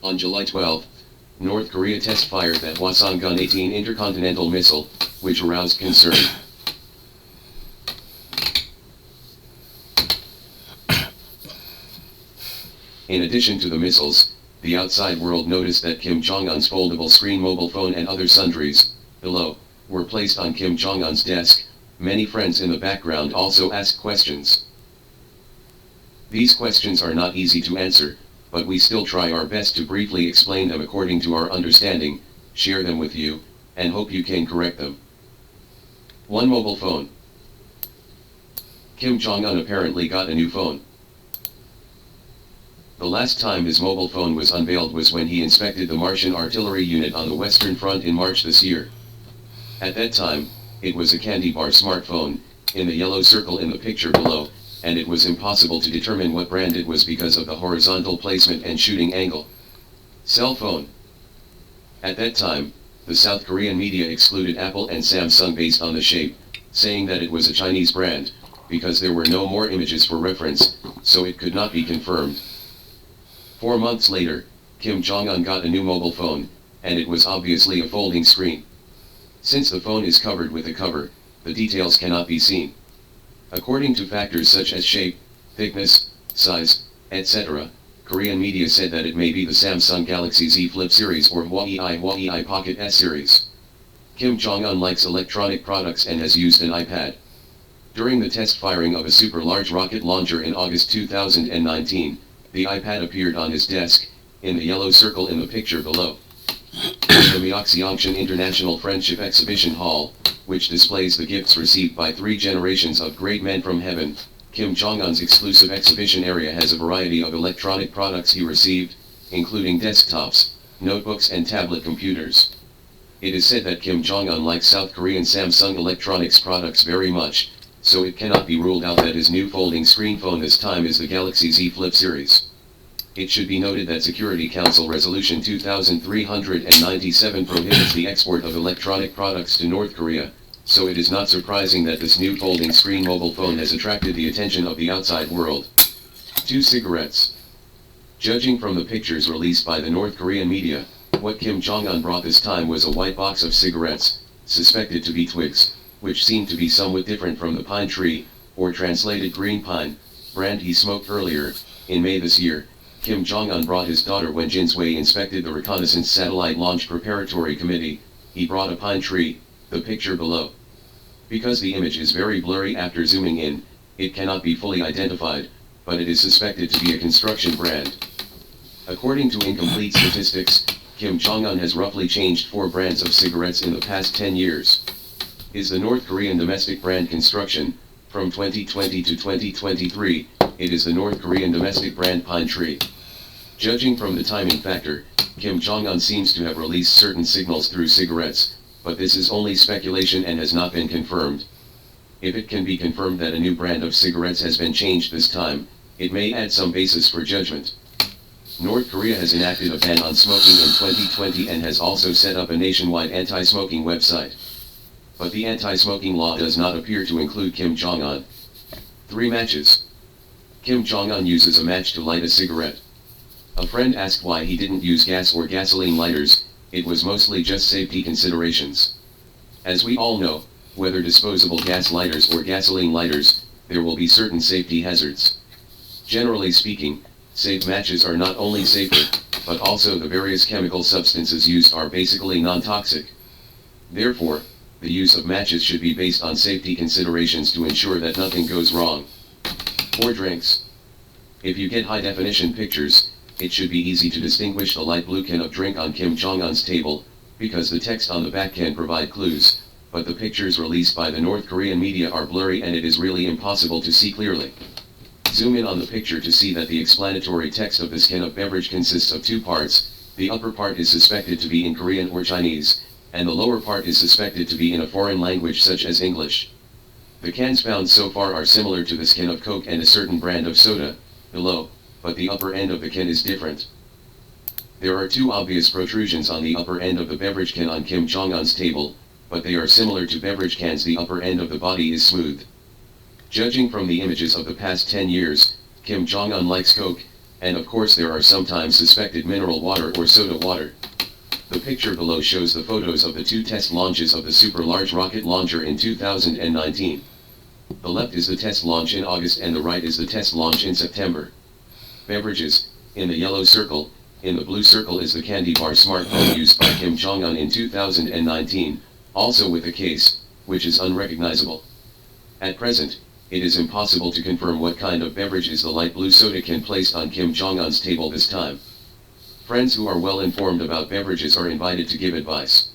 On July 12, North Korea test-fired that Hwasong-18 intercontinental missile, which aroused concern. In addition to the missiles, the outside world noticed that Kim Jong-un's foldable screen mobile phone and other sundries, below, were placed on Kim Jong-un's desk. Many friends in the background also asked questions. These questions are not easy to answer, but we still try our best to briefly explain them according to our understanding, share them with you, and hope you can correct them. 1. Mobile phone. Kim Jong-un apparently got a new phone. The last time his mobile phone was unveiled was when he inspected the Martian artillery unit on the Western Front in March this year. At that time, it was a candy bar smartphone, in the yellow circle in the picture below, and it was impossible to determine what brand it was because of the horizontal placement and shooting angle. Cell phone. At that time, the South Korean media excluded Apple and Samsung based on the shape, saying that it was a Chinese brand, because there were no more images for reference, so it could not be confirmed. 4 months later, Kim Jong-un got a new mobile phone, and it was obviously a folding screen. Since the phone is covered with a cover, the details cannot be seen. According to factors such as shape, thickness, size, etc., Korean media said that it may be the Samsung Galaxy Z Flip series or Huawei Pocket S series. Kim Jong-un likes electronic products and has used an iPad. During the test firing of a super large rocket launcher in August 2019, the iPad appeared on his desk, in the yellow circle in the picture below. In the Myeongseong International Friendship Exhibition Hall, which displays the gifts received by 3 generations of great men from heaven, Kim Jong-un's exclusive exhibition area has a variety of electronic products he received, including desktops, notebooks and tablet computers. It is said that Kim Jong-un likes South Korean Samsung electronics products very much, so it cannot be ruled out that his new folding screen phone this time is the Galaxy Z Flip series. It should be noted that Security Council Resolution 2397 prohibits the export of electronic products to North Korea, so it is not surprising that this new folding screen mobile phone has attracted the attention of the outside world. 2. Cigarettes. Judging from the pictures released by the North Korean media, what Kim Jong-un brought this time was a white box of cigarettes, suspected to be twigs, which seemed to be somewhat different from the pine tree, or translated green pine, brand he smoked earlier. In May this year, Kim Jong-un brought his daughter when Jinswei inspected the Reconnaissance Satellite Launch Preparatory Committee. He brought a pine tree, the picture below. Because the image is very blurry after zooming in, it cannot be fully identified, but it is suspected to be a construction brand. According to incomplete statistics, Kim Jong-un has roughly changed 4 brands of cigarettes in the past 10 years. Is the North Korean domestic brand construction, from 2020 to 2023, it is the North Korean domestic brand Pine Tree. Judging from the timing factor, Kim Jong-un seems to have released certain signals through cigarettes, but this is only speculation and has not been confirmed. If it can be confirmed that a new brand of cigarettes has been changed this time, it may add some basis for judgment. North Korea has enacted a ban on smoking in 2020 and has also set up a nationwide anti-smoking website. But the anti-smoking law does not appear to include Kim Jong-un. 3 matches. Kim Jong-un uses a match to light a cigarette. A friend asked why he didn't use gas or gasoline lighters. It was mostly just safety considerations. As we all know, whether disposable gas lighters or gasoline lighters, there will be certain safety hazards. Generally speaking, safe matches are not only safer, but also the various chemical substances used are basically non-toxic. Therefore, the use of matches should be based on safety considerations to ensure that nothing goes wrong. 4 drinks. If you get high-definition pictures, it should be easy to distinguish the light blue can of drink on Kim Jong-un's table, because the text on the back can provide clues, but the pictures released by the North Korean media are blurry and it is really impossible to see clearly. Zoom in on the picture to see that the explanatory text of this can of beverage consists of 2 parts. The upper part is suspected to be in Korean or Chinese, and the lower part is suspected to be in a foreign language such as English. The cans found so far are similar to this can of Coke and a certain brand of soda, below, but the upper end of the can is different. There are 2 obvious protrusions on the upper end of the beverage can on Kim Jong-un's table, but they are similar to beverage cans. The upper end of the body is smooth. Judging from the images of the past 10 years, Kim Jong-un likes Coke. And of course there are sometimes suspected mineral water or soda water. The picture below shows the photos of the 2 test launches of the super large rocket launcher in 2019. The left is the test launch in August and the right is the test launch in September. Beverages, in the yellow circle. In the blue circle is the candy bar smartphone used by Kim Jong Un in 2019, also with a case, which is unrecognizable. At present, it is impossible to confirm what kind of beverages the light blue soda can placed on Kim Jong Un's table this time. Friends who are well informed about beverages are invited to give advice.